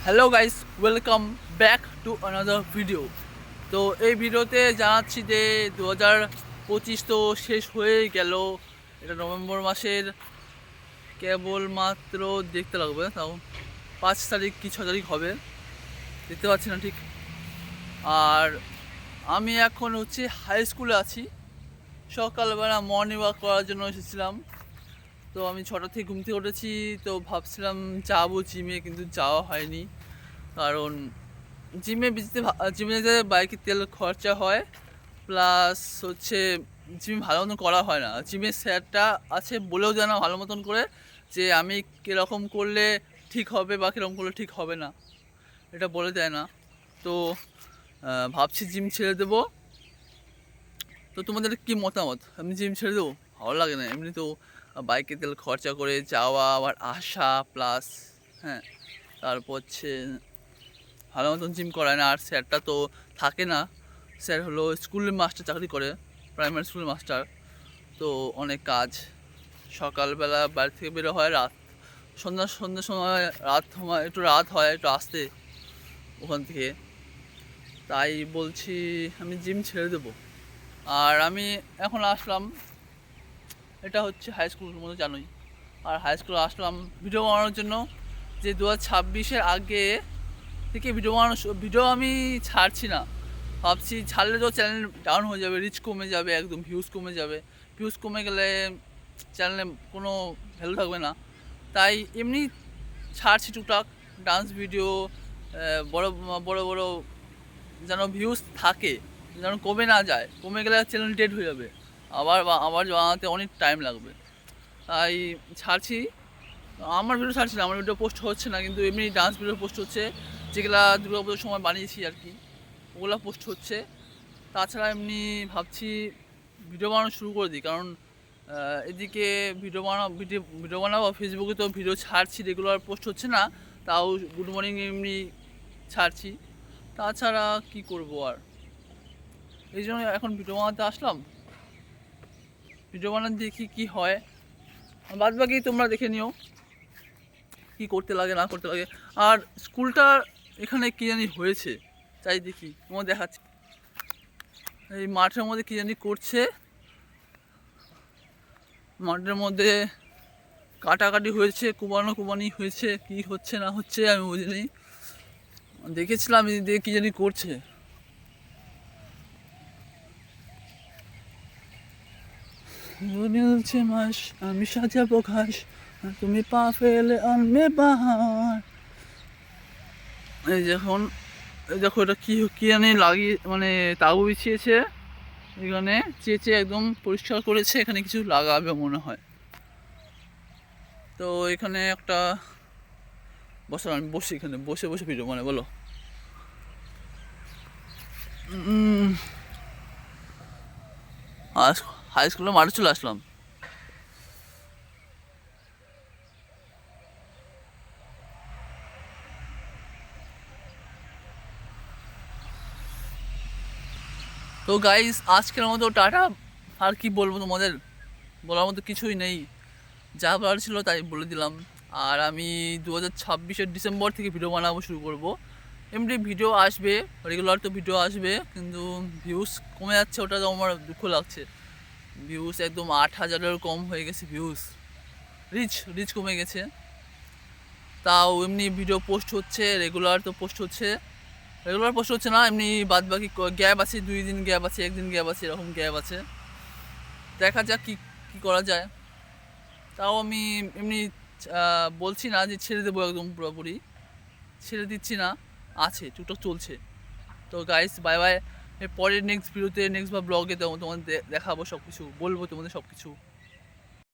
Hello guys, welcome back to another video. তো এই ভিডিওতে জানাচ্ছি যে 2025 তো শেষ হয়ে গেল। এটা নভেম্বর মাসের কেবলমাত্র দেখতে লাগবে, তাও 5 তারিখ কি 6 তারিখ হবে, দেখতে পাচ্ছি না ঠিক। আর আমি এখন হাই স্কুলে আছি। সকালবেলা মর্নিং ওয়াক করার জন্য এসেছিলাম। তো আমি 6টা থেকে ঘুম থেকে উঠেছি। তো ভাবছিলাম যাবো জিমে, কিন্তু যাওয়া হয়নি। কারণ জিমে যেতে বাইকের তেল খরচা হয়, প্লাস জিম ভালো মতন করা হয় না। জিমের স্যারটা আছে বলেও দেয় না ভালো মতন করে যে আমি কীরকম করলে ঠিক হবে বা কীরকম করলে ঠিক হবে না, এটা বলে দেয় না। তো ভাবছি জিম ছেড়ে দেবো। তো তোমাদের কি মতামত? আমি জিম ছেড়ে দেবো? ভালো লাগে না এমনি তো, বাইকের তেল খরচা করে যাওয়া আবার আসা, প্লাস হ্যাঁ, তারপর ভালো মতন জিম করায় না। আর স্যারটা তো থাকে না, স্যার হলো স্কুলের মাস্টার, চাকরি করে প্রাইমারি স্কুলের মাস্টার। তো অনেক কাজ, সকালবেলা বাড়ি থেকে বেরো হয়, সন্ধ্যার সময় একটু রাত হয় একটু আসতে ওখান থেকে। তাই বলছি আমি জিম ছেড়ে দেবো। আর আমি এখন আসলাম, এটা হাই স্কুলের মতো জানোই। আর হাই স্কুলে আসলাম ভিডিও বানানোর জন্য, যে 2026-এর আগে থেকে ভিডিও আমি ছাড়ছি না। ভাবছি ছাড়লে তো চ্যানেল ডাউন হয়ে যাবে, রিচ কমে যাবে, একদম ভিউজ কমে যাবে। ভিউজ কমে গেলে চ্যানেলে কোনো ভ্যালু থাকবে না। তাই এমনি ছাড়ছি টুকটাক ডান্স ভিডিও, বড় বড় বড়, যেন ভিউজ থাকে, যেন কমে না যায়। কমে গেলে চ্যানেল ডেড হয়ে যাবে, আবার বানাতে অনেক টাইম লাগবে। তাই ছাড়ছি। আমার ভিডিও ছাড়ছি না, আমার ভিডিও পোস্ট হচ্ছে না, কিন্তু এমনি ডান্স ভিডিও পোস্ট হচ্ছে, যেগুলা দুর্গাপুজোর সময় বানিয়েছি আর কি, ওগুলো পোস্ট হচ্ছে। তাছাড়া এমনি ভাবছি ভিডিও বানানো শুরু করে দিই, কারণ এদিকে ভিডিও বানাবো, ফেসবুকে তো ভিডিও ছাড়ছি, রেগুলার পোস্ট হচ্ছে না, তাও গুড মর্নিং এমনি ছাড়ছি। তাছাড়া কি করব আর, এই জন্য এখন ভিডিও বানাতে আসলাম। ভিডিও বানাতে দেখি কি হয়, বাদ বাকি তোমরা দেখে নিও কি করতে লাগে না করতে লাগে। আর স্কুলটা এখানে কী জানি হয়েছে, চাই দেখি, তোমার দেখাচ্ছি। এই মাঠের মধ্যে কী জানি করছে, মাঠের মধ্যে কাটাকাটি হয়েছে, কুবানি হয়েছে, কি হচ্ছে না হচ্ছে আমি বুঝিনি। দেখেছিলাম দিয়ে কী জানি করছে। মাস আমি সাজাবো ঘাস, তুমি পা ফেলে আনবে বাহার। এই দেখো এটা কি কি জানি লাগিয়ে, মানে তাবু বিছিয়েছে এখানে, চেঁচে একদম পরিষ্কার করেছে, এখানে কিছু লাগাবে মনে হয়। তো এখানে একটা বসার, আমি বসি এখানে, বসে বসে ভিডিও মানে বলো। হাই স্কুলে মাঠে চলে আসলাম। তো গাইস, আজকের মতো টাটা। আর কি বলবো তোমাদের, বলার মতো কিছুই নেই, যা বলার ছিল তাই বলে দিলাম। আর আমি 2026-এর ডিসেম্বর থেকে ভিডিও বানাবো শুরু করব। এমনি ভিডিও আসবে, রেগুলার তো ভিডিও আসবে, কিন্তু ভিউজ কমে যাচ্ছে, ওটা তো আমার দুঃখ লাগছে। ভিউজ একদম 8,000-এর কম হয়ে গেছে ভিউজ, রিচ কমে গেছে। তাও এমনি ভিডিও পোস্ট হচ্ছে, রেগুলার পোস্ট হচ্ছে না, এমনি বাদ বাকি গ্যাপ আছে, 2 দিন গ্যাপ আছে, 1 দিন গ্যাপ আছে, এরকম গ্যাপ আছে। দেখা যাক কি কি করা যায়। তাও আমি এমনি বলছি না যে ছেড়ে দেবো, একদম পুরোপুরি ছেড়ে দিচ্ছি না, আছে টুকটাক চলছে। তো গাইস, বাই বাই। পরের নেক্সট ভিডিওতে, নেক্সট বা ব্লগে তোমাদের দেখাবো সব কিছু, বলবো তোমাদের সব কিছু।